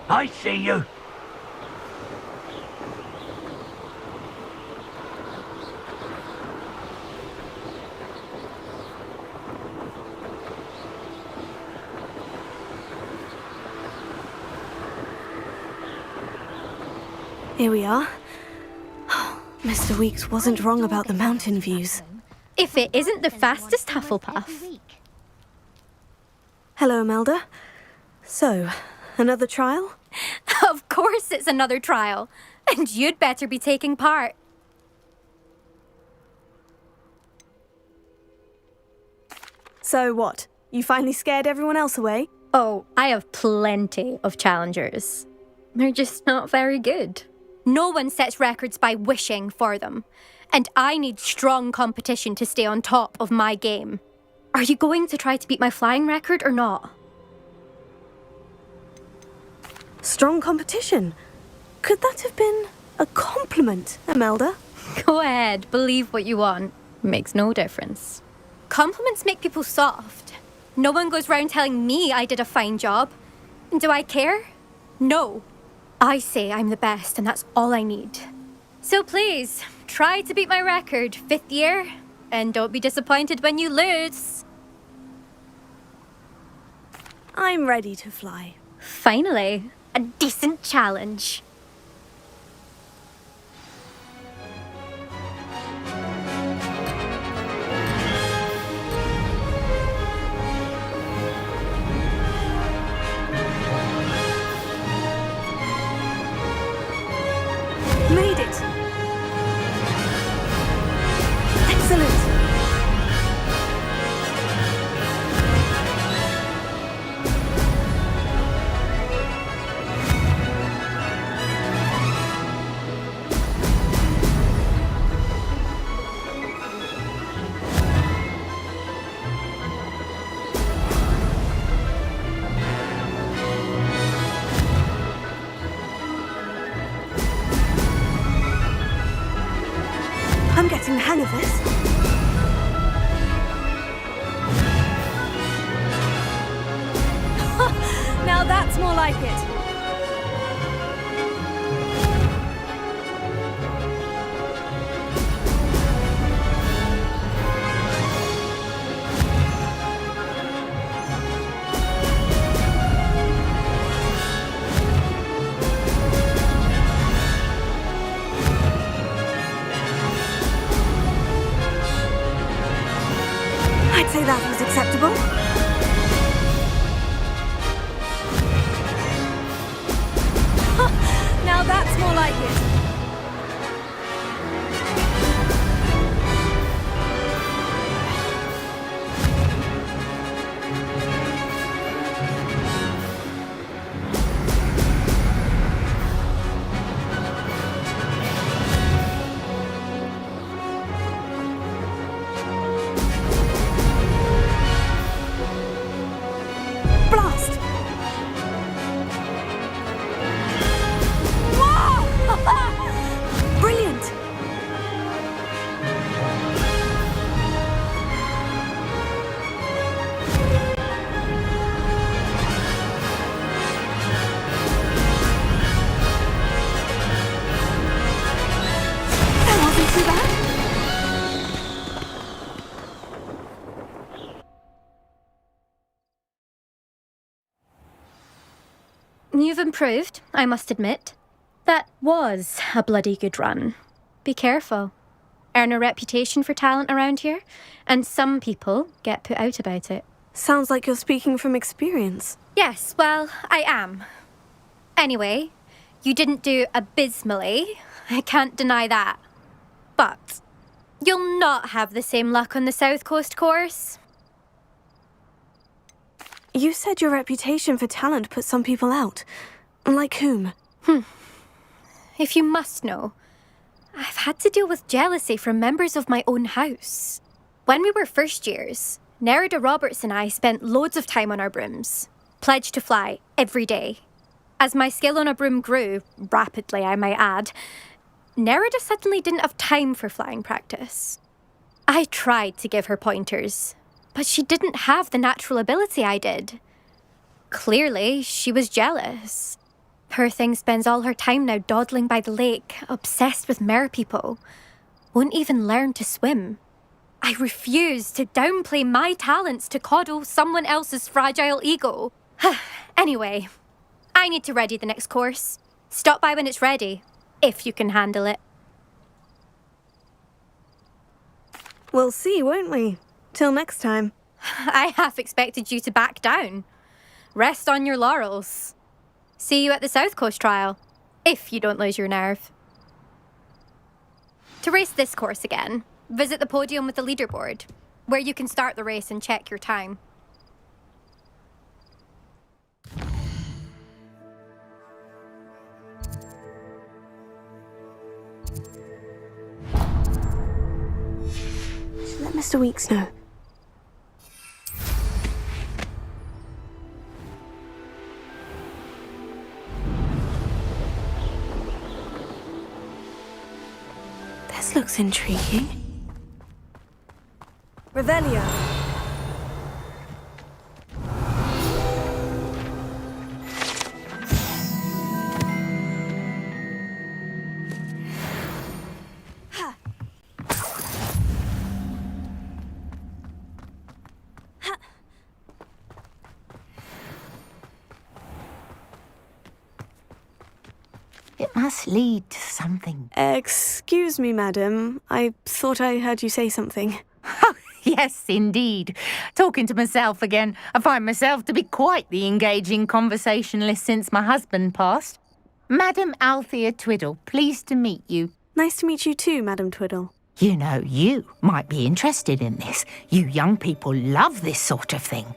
I see you. Here we are. Mr. Weeks wasn't wrong about the mountain views. If it isn't the fastest Hufflepuff. Hello, Imelda. So, another trial? Of course it's another trial. And you'd better be taking part. So what? You finally scared everyone else away? Oh, I have plenty of challengers. They're just not very good. No one sets records by wishing for them. And I need strong competition to stay on top of my game. Are you going to try to beat my flying record or not? Strong competition? Could that have been a compliment, Imelda? Go ahead, believe what you want. Makes no difference. Compliments make people soft. No one goes round telling me I did a fine job. Do I care? No. I say I'm the best and that's all I need. So please, try to beat my record, 5th year, and don't be disappointed when you lose. I'm ready to fly. Finally, a decent challenge. Made it! Excellent! I'm getting the hang of this. Now that's more like it. I'd say that was acceptable. Now that's more like it. Blast! Whoa! Brilliant! That wasn't too bad. You've improved, I must admit. That was a bloody good run. Be careful. Earn a reputation for talent around here, and some people get put out about it. Sounds like you're speaking from experience. Yes, well, I am. Anyway, you didn't do abysmally. I can't deny that. But you'll not have the same luck on the South Coast course. You said your reputation for talent put some people out. Like whom? If you must know, I've had to deal with jealousy from members of my own house. When we were first years, Nerida Roberts and I spent loads of time on our brooms, pledged to fly every day. As my skill on a broom grew, rapidly I might add, Nerida suddenly didn't have time for flying practice. I tried to give her pointers, but she didn't have the natural ability I did. Clearly, she was jealous. Poor thing spends all her time now dawdling by the lake, obsessed with merpeople. Won't even learn to swim. I refuse to downplay my talents to coddle someone else's fragile ego. Anyway, I need to ready the next course. Stop by when it's ready, if you can handle it. We'll see, won't we? Till next time. I half expected you to back down. Rest on your laurels. See you at the South Coast trial, if you don't lose your nerve. To race this course again, visit the podium with the leaderboard, where you can start the race and check your time. Should let Mr. Weeks know. This looks intriguing. Revelio. It must lead to something. Excuse me, madam. I thought I heard you say something. Yes, indeed. Talking to myself again. I find myself to be quite the engaging conversationalist since my husband passed. Madam Althea Twiddle, pleased to meet you. Nice to meet you too, Madam Twiddle. You know, you might be interested in this. You young people love this sort of thing.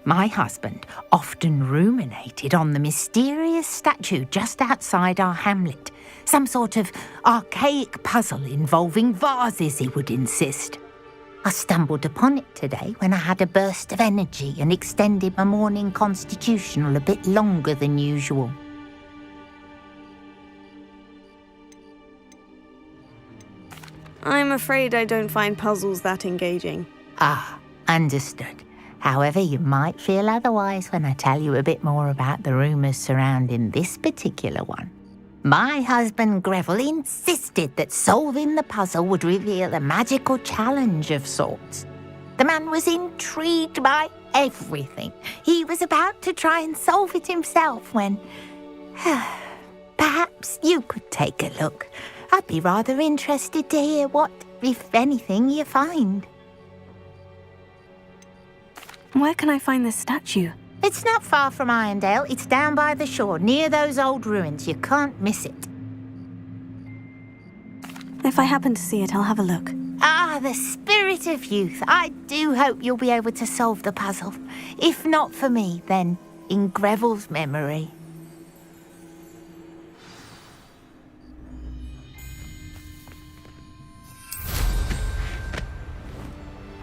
My husband often ruminated on the mysterious statue just outside our hamlet. Some sort of archaic puzzle involving vases, he would insist. I stumbled upon it today when I had a burst of energy and extended my morning constitutional a bit longer than usual. I'm afraid I don't find puzzles that engaging. Ah, understood. However, you might feel otherwise when I tell you a bit more about the rumours surrounding this particular one. My husband Greville insisted that solving the puzzle would reveal a magical challenge of sorts. The man was intrigued by everything. He was about to try and solve it himself when... Perhaps you could take a look. I'd be rather interested to hear what, if anything, you find. Where can I find this statue? It's not far from Irondale. It's down by the shore, near those old ruins. You can't miss it. If I happen to see it, I'll have a look. Ah, the spirit of youth. I do hope you'll be able to solve the puzzle. If not for me, then in Greville's memory.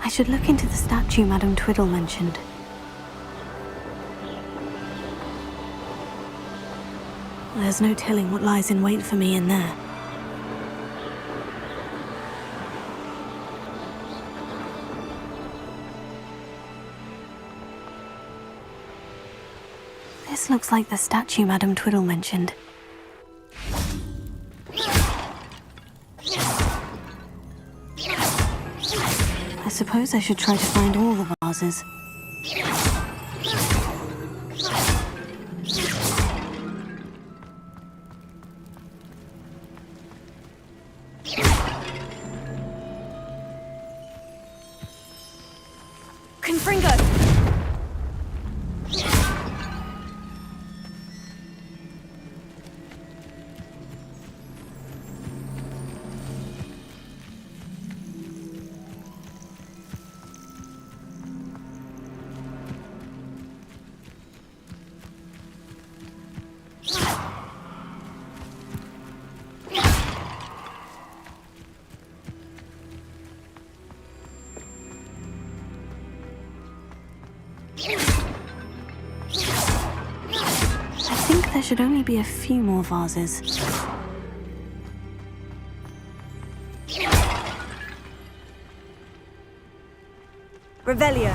I should look into the statue Madam Twiddle mentioned. There's no telling what lies in wait for me in there. This looks like the statue Madam Twiddle mentioned. I suppose I should try to find all the vases. Confringo! There should only be a few more vases. Revelio.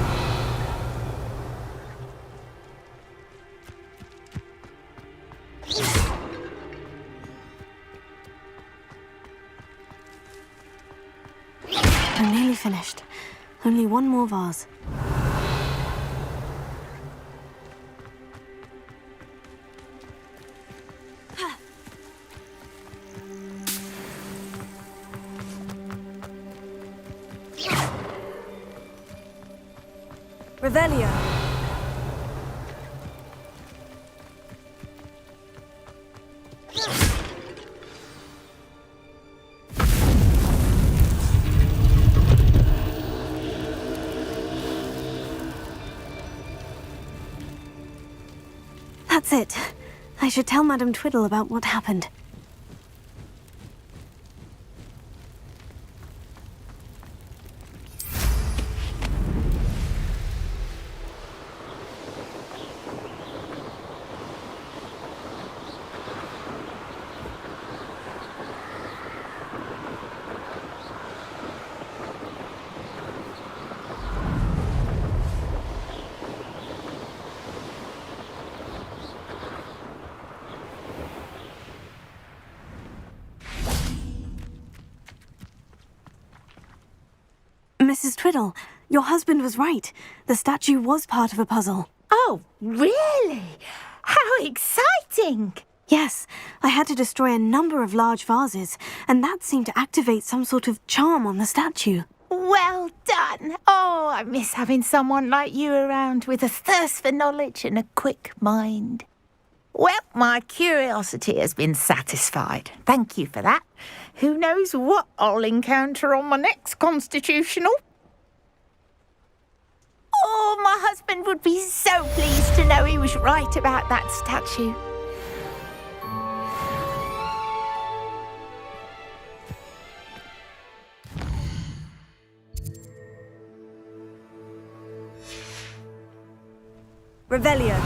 I'm nearly finished. Only one more vase. Revelio. That's it. I should tell Madame Twiddle about what happened. Mrs. Twiddle, your husband was right. The statue was part of a puzzle. Oh, really? How exciting! Yes, I had to destroy a number of large vases, and that seemed to activate some sort of charm on the statue. Well done. Oh, I miss having someone like you around with a thirst for knowledge and a quick mind. Well, my curiosity has been satisfied. Thank you for that. Who knows what I'll encounter on my next constitutional? Oh, my husband would be so pleased to know he was right about that statue. Revelio.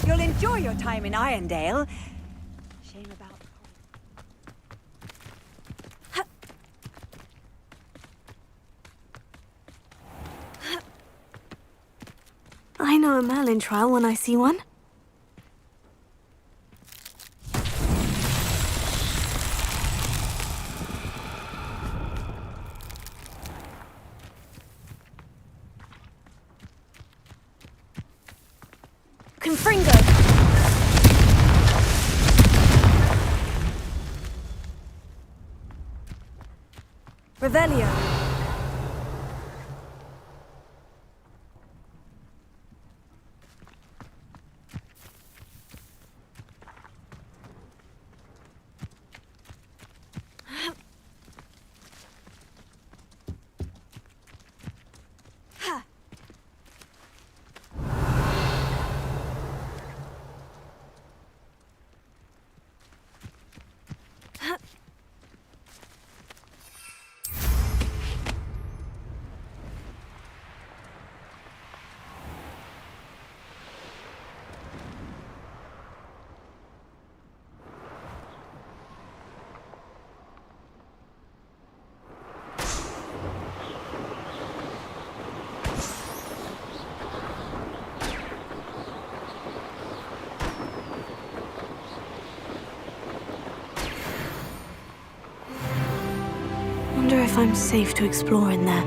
You'll enjoy your time in Irondale. Shame about... I know a Merlin trial when I see one. Confringo! Revelio. Wonder if I'm safe to explore in there.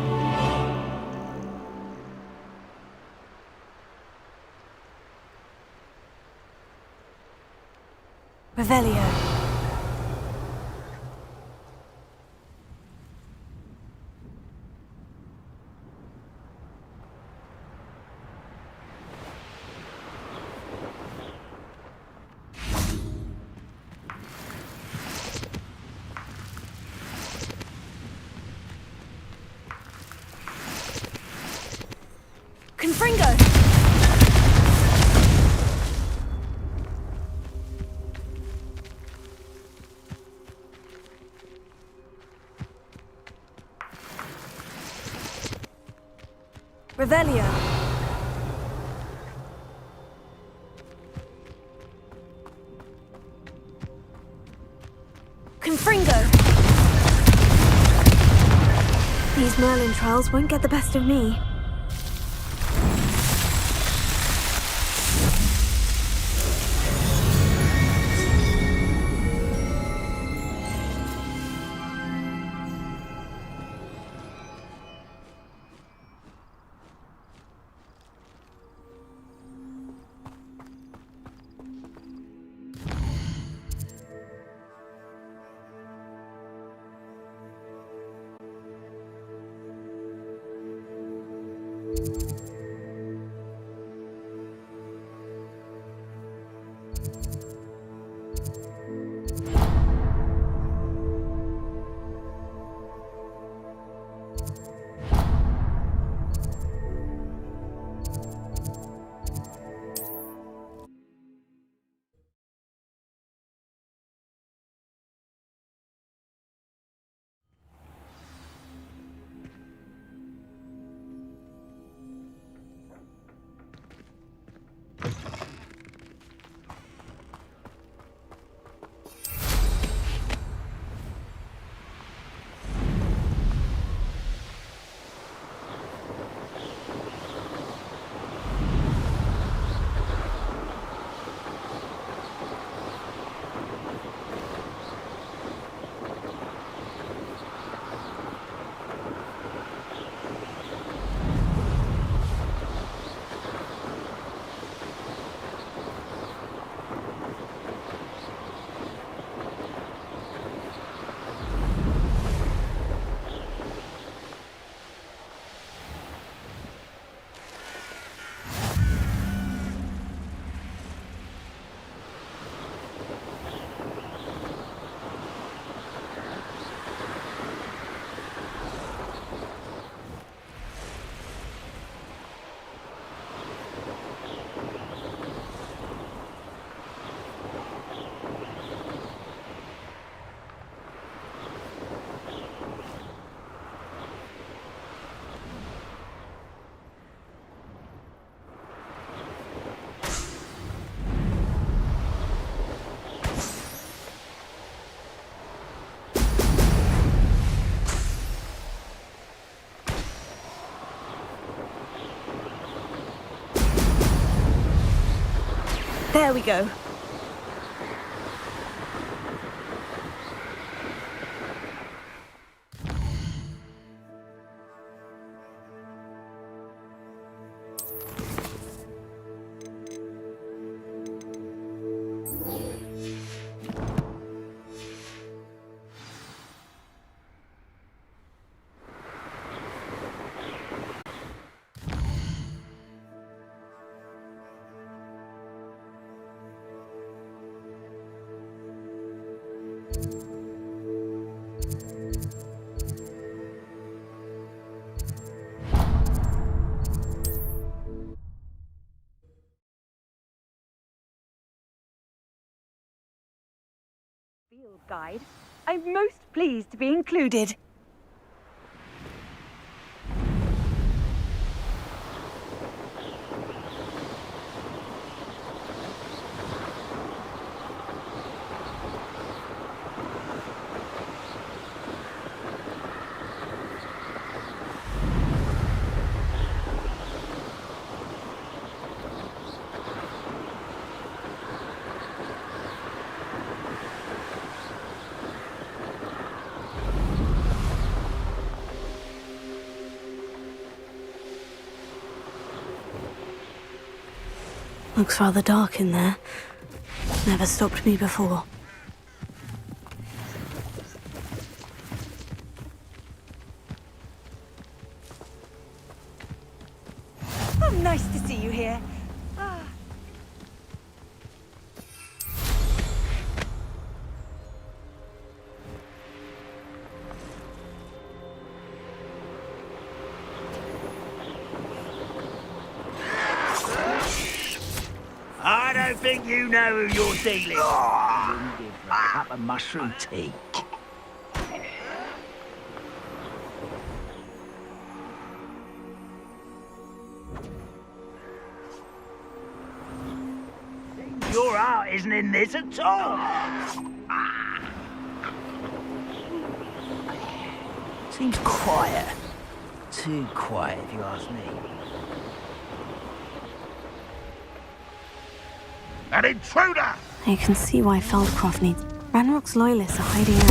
Revelio. Confringo! Revelio. Confringo! These Merlin trials won't get the best of me. There we go. Field guide. I'm most pleased to be included. Looks rather dark in there. Never stopped me before. Oh, nice to see you here. don't think you know who you're dealing with. You give for a cup of mushroom tea. Your heart isn't in this at all. Seems quiet. Too quiet, if you ask me. An intruder! I can see why Feldcroft needs... Ranrock's loyalists are hiding out.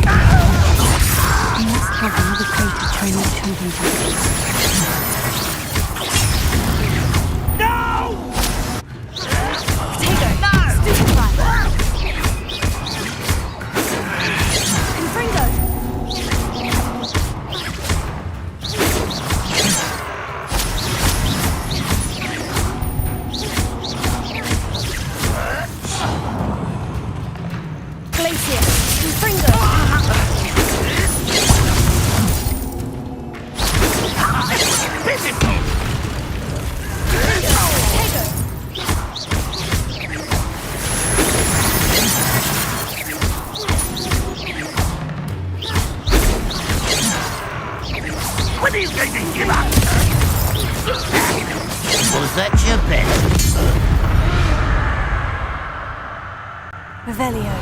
He must have another crate of Chinese chomping cabbages. When are you going to give up? Was that your bet? Revelio.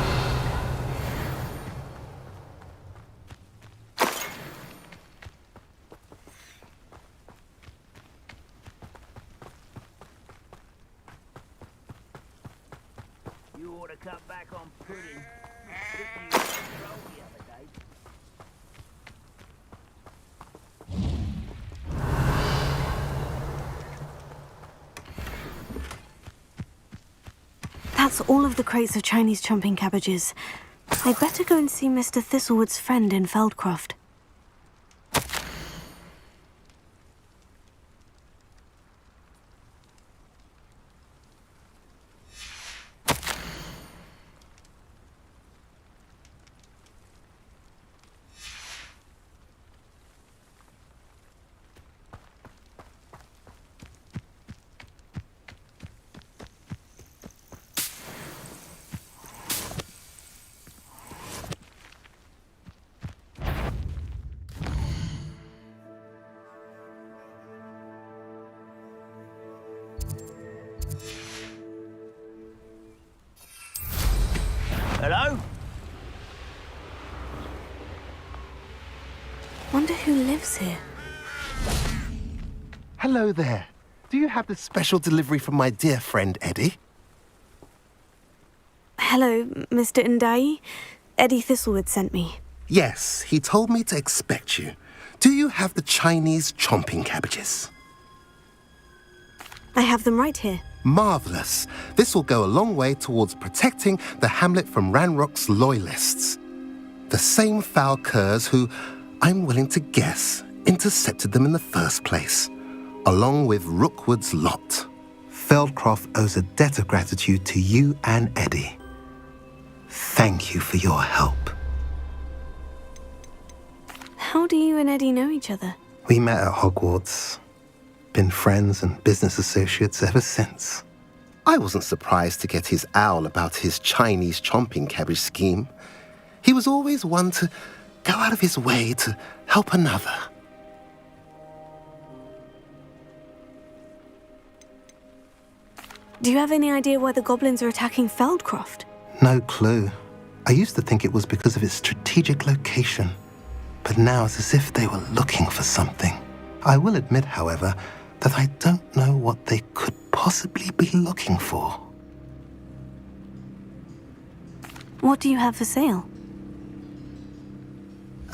You ought to cut back on pudding. Took you control the other day. That's all of the crates of Chinese chomping cabbages. I'd better go and see Mr. Thistlewood's friend in Feldcroft. Hello? Wonder who lives here. Hello there. Do you have this special delivery from my dear friend Eddie? Hello, Mr. Ndai. Eddie Thistlewood sent me. Yes, he told me to expect you. Do you have the Chinese chomping cabbages? I have them right here. Marvelous. This will go a long way towards protecting the hamlet from Ranrock's loyalists. The same foul curs who, I'm willing to guess, intercepted them in the first place, along with Rookwood's lot. Feldcroft owes a debt of gratitude to you and Eddie. Thank you for your help. How do you and Eddie know each other? We met at Hogwarts. Been friends and business associates ever since. I wasn't surprised to get his owl about his Chinese chomping cabbage scheme. He was always one to go out of his way to help another. Do you have any idea why the goblins are attacking Feldcroft? No clue. I used to think it was because of its strategic location, but now it's as if they were looking for something. I will admit, however, that I don't know what they could possibly be looking for. What do you have for sale?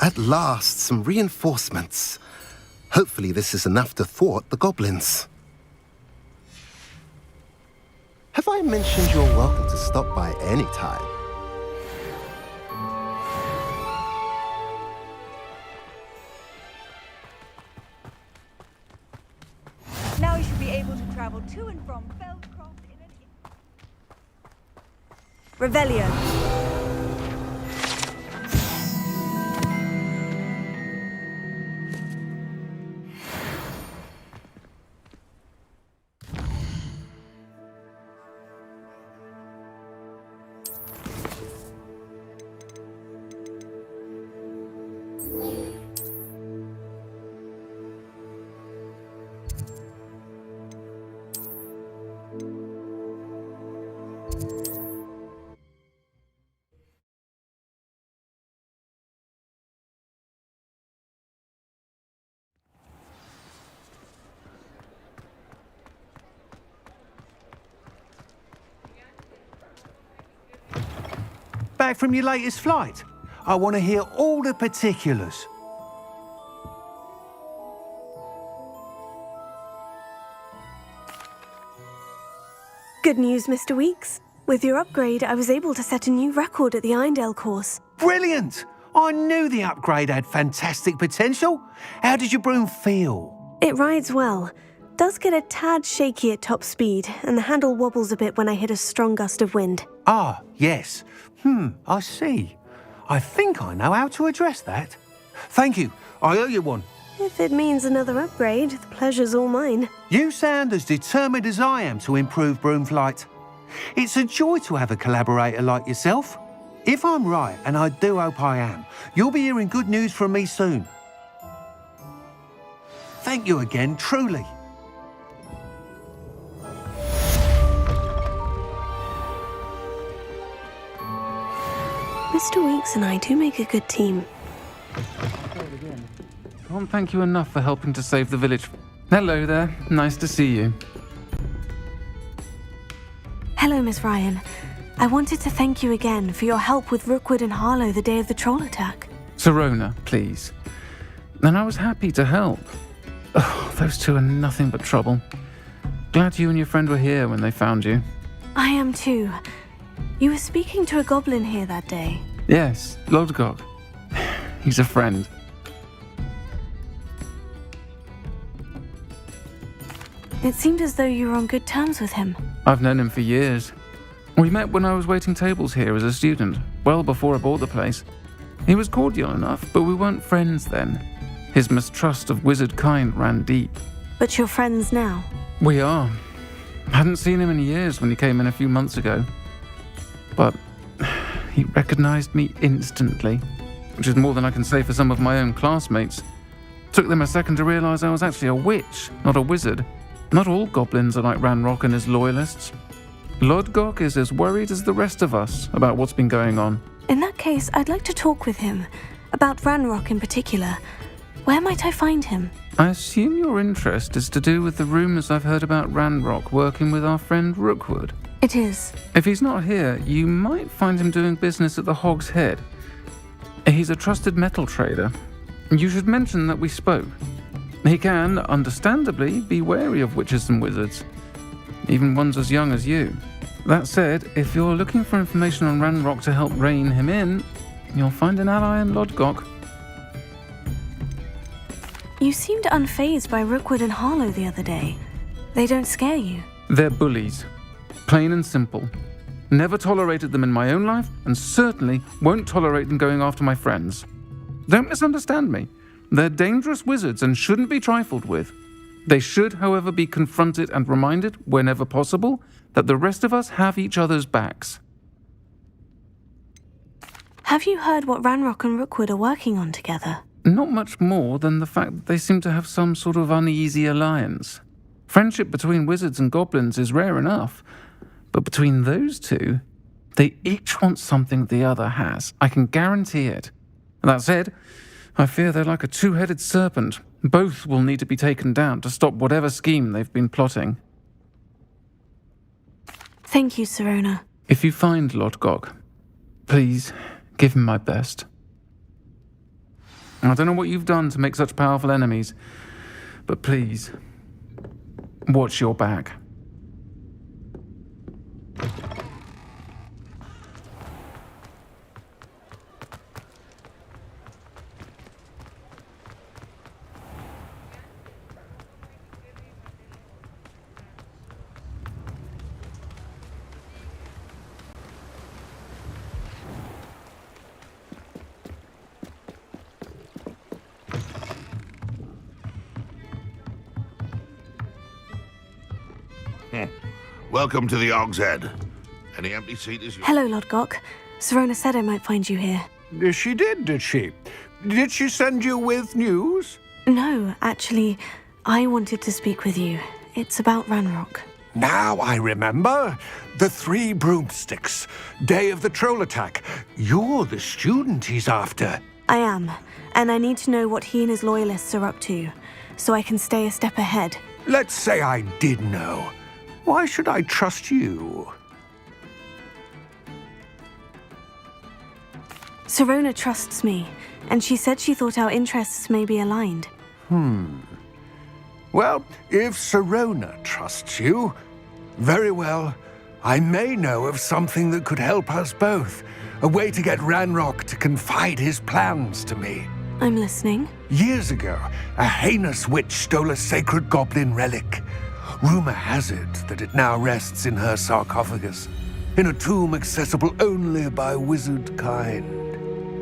At last, some reinforcements. Hopefully this is enough to thwart the goblins. Have I mentioned you're welcome to stop by any time? Now you should be able to travel to and from Feldcroft in an... Revelio. back from your latest flight? I want to hear all the particulars. Good news, Mr. Weeks. With your upgrade, I was able to set a new record at the Irondale course. Brilliant! I knew the upgrade had fantastic potential. How did your broom feel? It rides well. Does get a tad shaky at top speed, and the handle wobbles a bit when I hit a strong gust of wind. Ah, yes. I see. I think I know how to address that. Thank you. I owe you one. If it means another upgrade, the pleasure's all mine. You sound as determined as I am to improve broom flight. It's a joy to have a collaborator like yourself. If I'm right, and I do hope I am, you'll be hearing good news from me soon. Thank you again, truly. Mr. Weeks and I do make a good team. Can't thank you enough for helping to save the village. Hello there, nice to see you. Hello, Miss Ryan. I wanted to thank you again for your help with Rookwood and Harlow the day of the troll attack. Sirona, please. And I was happy to help. Oh, those two are nothing but trouble. Glad you and your friend were here when they found you. I am too. You were speaking to a goblin here that day. Yes, Lodgok. He's a friend. It seemed as though you were on good terms with him. I've known him for years. We met when I was waiting tables here as a student, well before I bought the place. He was cordial enough, but we weren't friends then. His mistrust of wizard kind ran deep. But you're friends now? We are. Hadn't seen him in years when he came in a few months ago. But he recognized me instantly, which is more than I can say for some of my own classmates. Took them a second to realize I was actually a witch, not a wizard. Not all goblins are like Ranrock and his loyalists. Lodgok is as worried as the rest of us about what's been going on. In that case, I'd like to talk with him. About Ranrock in particular. Where might I find him? I assume your interest is to do with the rumors I've heard about Ranrock working with our friend Rookwood. It is. If he's not here, you might find him doing business at the Hog's Head. He's a trusted metal trader. You should mention that we spoke. He can, understandably, be wary of witches and wizards, even ones as young as you. That said, if you're looking for information on Ranrock to help rein him in, you'll find an ally in Lodgok. You seemed unfazed by Rookwood and Harlow the other day. They don't scare you. They're bullies. Plain and simple. Never tolerated them in my own life, and certainly won't tolerate them going after my friends. Don't misunderstand me. They're dangerous wizards and shouldn't be trifled with. They should, however, be confronted and reminded, whenever possible, that the rest of us have each other's backs. Have you heard what Ranrock and Rookwood are working on together? Not much more than the fact that they seem to have some sort of uneasy alliance. Friendship between wizards and goblins is rare enough, but between those two, they each want something the other has. I can guarantee it. That said, I fear they're like a two-headed serpent. Both will need to be taken down to stop whatever scheme they've been plotting. Thank you, Sirona. If you find Lodgok, please give him my best. I don't know what you've done to make such powerful enemies, but please, watch your back. Welcome to the Hog's Head. Any empty seat is yours. Hello, Lodgok. Sirona said I might find you here. She did she? Did she send you with news? No, actually, I wanted to speak with you. It's about Ranrock. Now I remember. The 3 broomsticks. Day of the troll attack. You're the student he's after. I am, and I need to know what he and his loyalists are up to, so I can stay a step ahead. Let's say I did know. Why should I trust you? Sirona trusts me, and she said she thought our interests may be aligned. Well, if Sirona trusts you, very well. I may know of something that could help us both. A way to get Ranrock to confide his plans to me. I'm listening. Years ago, a heinous witch stole a sacred goblin relic. Rumor has it that it now rests in her sarcophagus, in a tomb accessible only by wizard kind.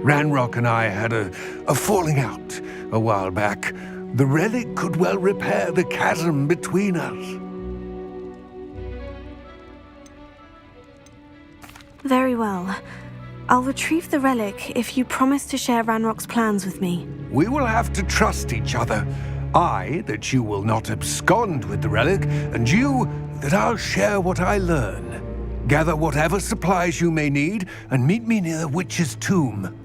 Ranrock and I had a falling out a while back. The relic could well repair the chasm between us. Very well. I'll retrieve the relic if you promise to share Ranrock's plans with me. We will have to trust each other. I, that you will not abscond with the relic, and you, that I'll share what I learn. Gather whatever supplies you may need, and meet me near the witch's tomb.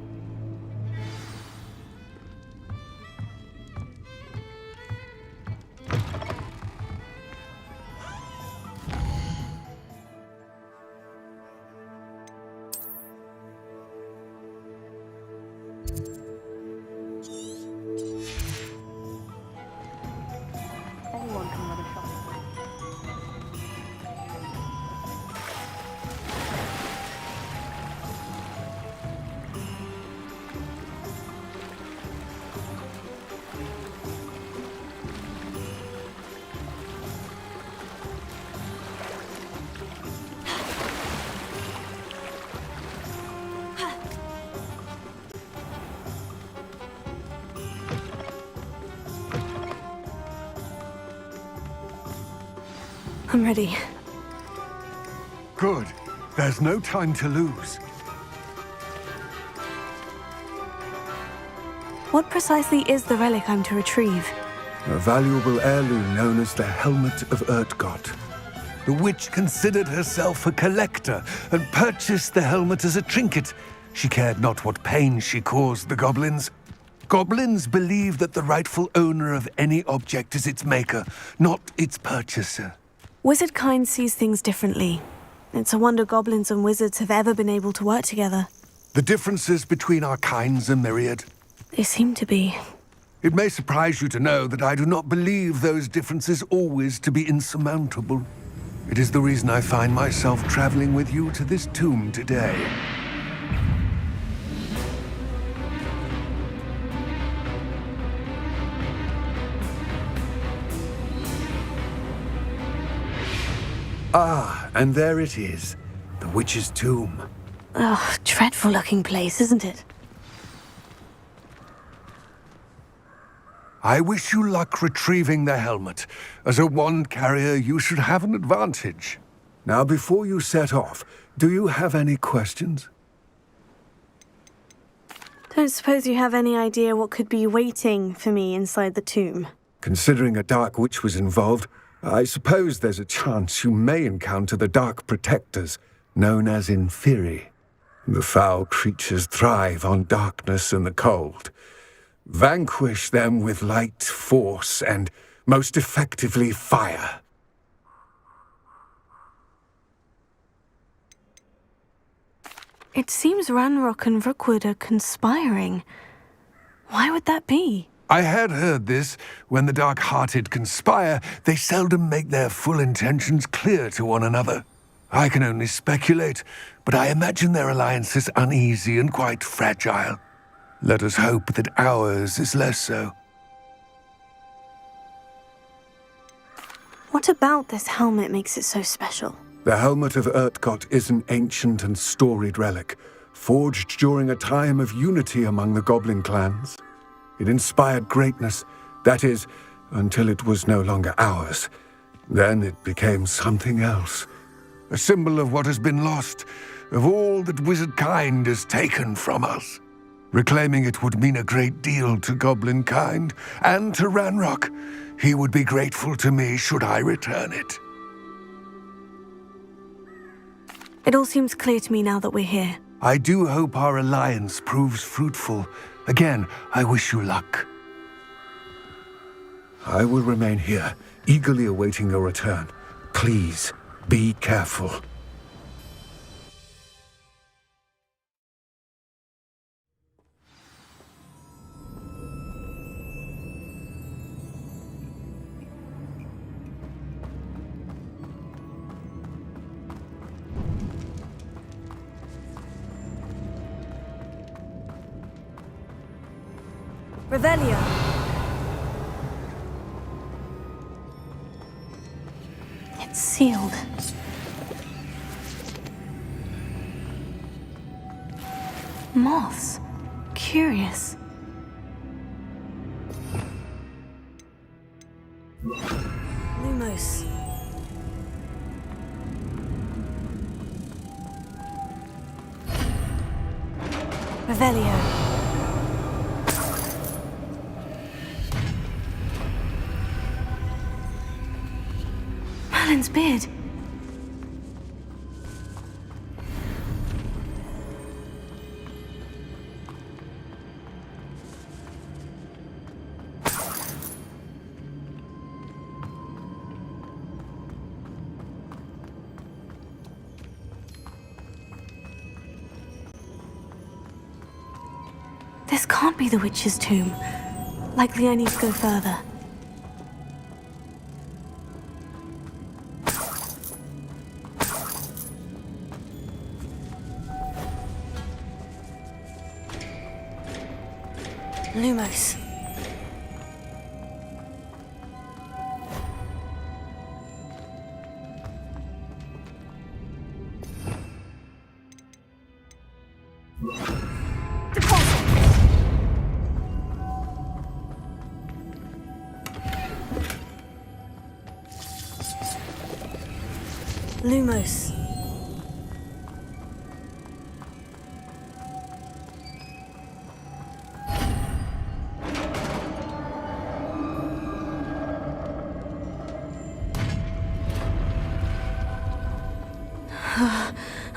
Anyone can run a shop. I'm ready. Good. There's no time to lose. What precisely is the relic I'm to retrieve? A valuable heirloom known as the Helmet of Urtgott. The witch considered herself a collector and purchased the helmet as a trinket. She cared not what pain she caused the goblins. Goblins believe that the rightful owner of any object is its maker, not its purchaser. Wizard kind sees things differently. It's a wonder goblins and wizards have ever been able to work together. The differences between our kinds are myriad. They seem to be. It may surprise you to know that I do not believe those differences always to be insurmountable. It is the reason I find myself traveling with you to this tomb today. Ah, and there it is, the witch's tomb. Oh, dreadful looking place, isn't it? I wish you luck retrieving the helmet. As a wand carrier, you should have an advantage. Now, before you set off, do you have any questions? Don't suppose you have any idea what could be waiting for me inside the tomb? Considering a dark witch was involved, I suppose there's a chance you may encounter the Dark Protectors, known as Inferi. The foul creatures thrive on darkness and the cold. Vanquish them with light, force, and, most effectively, fire. It seems Ranrock and Rookwood are conspiring. Why would that be? I had heard this. When the dark-hearted conspire, they seldom make their full intentions clear to one another. I can only speculate, but I imagine their alliance is uneasy and quite fragile. Let us hope that ours is less so. What about this helmet makes it so special? The Helmet of Urtgott is an ancient and storied relic, forged during a time of unity among the goblin clans. It inspired greatness, that is, until it was no longer ours. Then it became something else. A symbol of what has been lost, of all that wizard kind has taken from us. Reclaiming it would mean a great deal to goblin kind, and to Ranrock. He would be grateful to me should I return it. It all seems clear to me now that we're here. I do hope our alliance proves fruitful. Again, I wish you luck. I will remain here, eagerly awaiting your return. Please, be careful. Revelio. It's sealed. Moths. Curious. Lumos. Revelio. Merlin's beard. This can't be the witch's tomb. Likely I need to go further. Lumos. Lumos.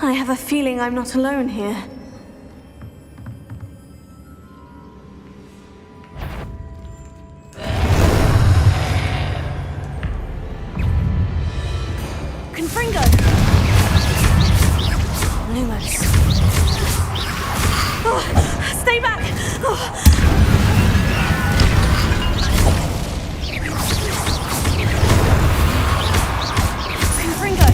I have a feeling I'm not alone here. Confringo! Lumos. Oh, stay back! Oh. Confringo!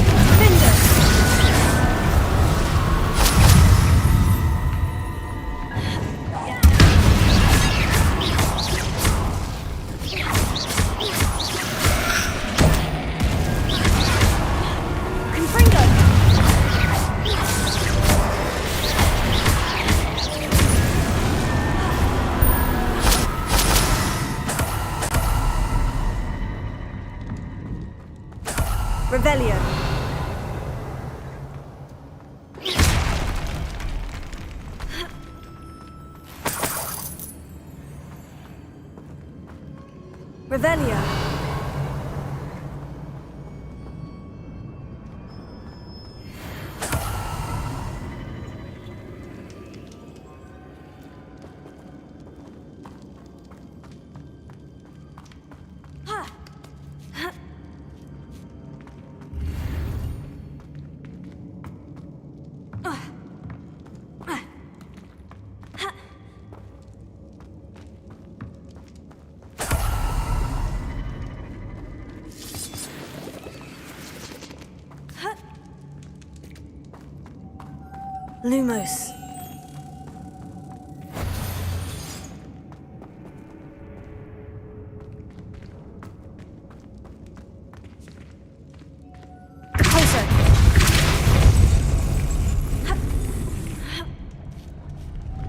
Finder! Revelio. Revelio. Lumos. Closer.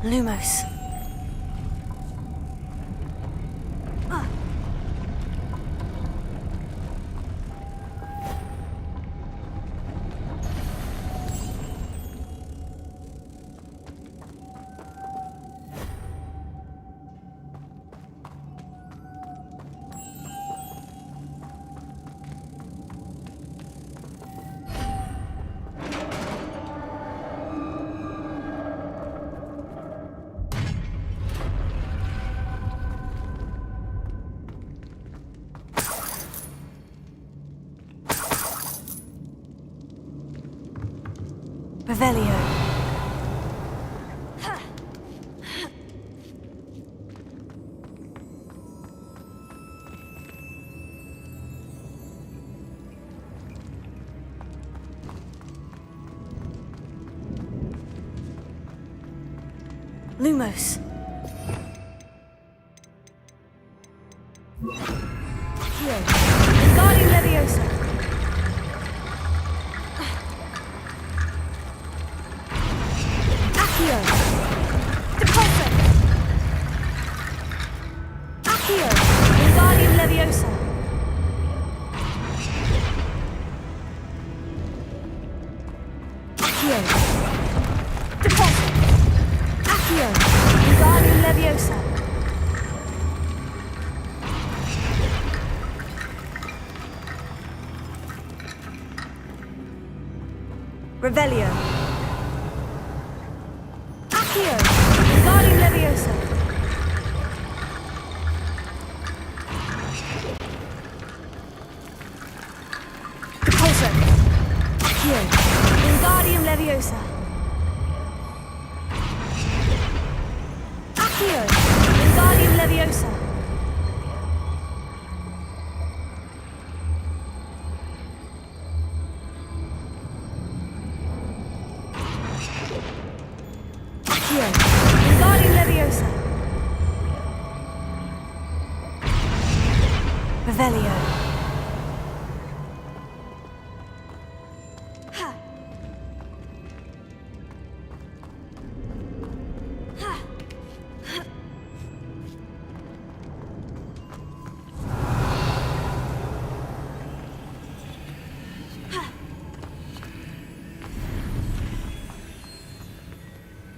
Lumos. Revelio. Lumos. Accio. Deposit. Accio. Wingardium Leviosa. Revelio. Accio. Wingardium Leviosa. Repulso. Accio. Wingardium Leviosa. Accio. Wingardium Leviosa. Accio. Wingardium Leviosa. Revelio.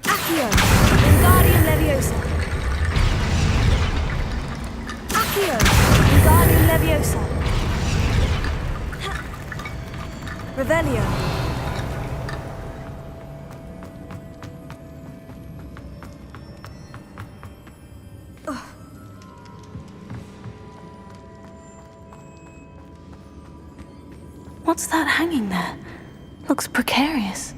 Accio. Wingardium Leviosa. Accio. Wingardium Leviosa. Revelio. What's that hanging there? Looks precarious.